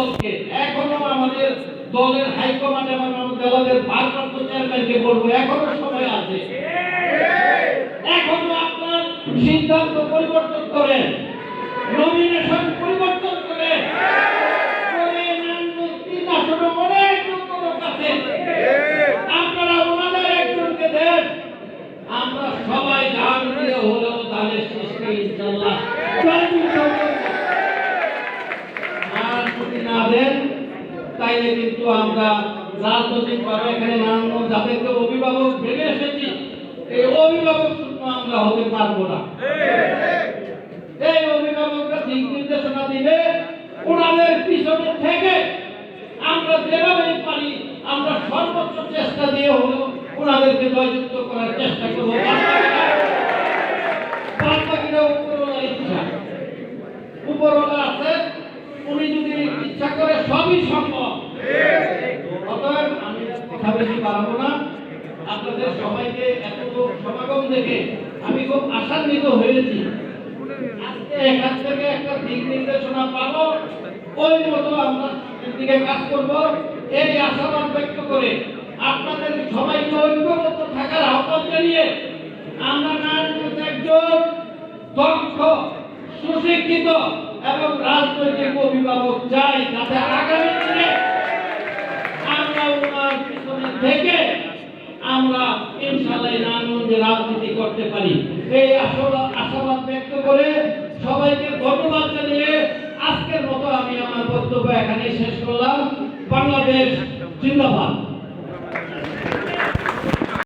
দলকে, এখনো আমাদের দলের হাইকমান্ড এবং আমাদের দলের ভারপ্রাপ্ত চেয়ারম্যানকে বলবো, এখনো সময় আছে, এখনো আপনার সিদ্ধান্ত পরিবর্তন করেন, নমিনেশন পরিবর্তন করেন। অনেক লোক আছে, আপনারা ওনাদের একজনকে দেন, আমরা সবাই দান দিয়ে হলেও দানের সৃষ্টি ইনশাআল্লাহ। আর যদি না দেন তাইলে কিন্তু আমরা রাজনৈতিকভাবে এখানে নারায়ণগঞ্জ যাদেরকে অভিভাবক ভেবে এসেছি, এই অভিভাবক শূন্য আমরা হতে পারবো না। এই অভিভাবকরা দিক নির্দেশনা দিবে, ওনাদের পিছনে থেকে আমরা যেভাবেই পারি আমরা সর্বোচ্চ চেষ্টা দিয়ে হলেও ওনাদেরকে জয়যুক্ত করার চেষ্টা করবো। বাদবাকিটা উপরওয়ালার ইচ্ছা, উপরওয়ালা আছে, উনি যদি ইচ্ছা করে সবই সম্ভব। অতএব আমি কথা বেশি বাড়াবো না, আপনাদের সবাইকে এত লোক সমাগম দেখে আমি খুব আশান্বিত হয়েছি। আজকে এখান থেকে একটা দিক নির্দেশনা পাবো, ওই মতো আমরা দিকে কাজ করব, এই আশাবাদ ব্যক্ত করে আপনাদের সবাইকে ঐক্যবদ্ধ থাকার আহ্বান জানিয়ে আমরা নারায়ণগঞ্জ একজন দক্ষ, সুশিক্ষিত এবং রাজনৈতিক অভিভাবক চাই, যাতে আগামী দিনে আমরা ওনার পিছনে থেকে আমরা ইনশাআল্লাহ নারায়ণগঞ্জে রাজনীতি করতে পারি। এই আশাবাদ ব্যক্ত করে সবাইকে ধন্যবাদ জানিয়ে আজকের মতো আমি আমার বক্তব্য এখানে শেষ করলাম। বাংলাদেশ জিন্দাবাদ।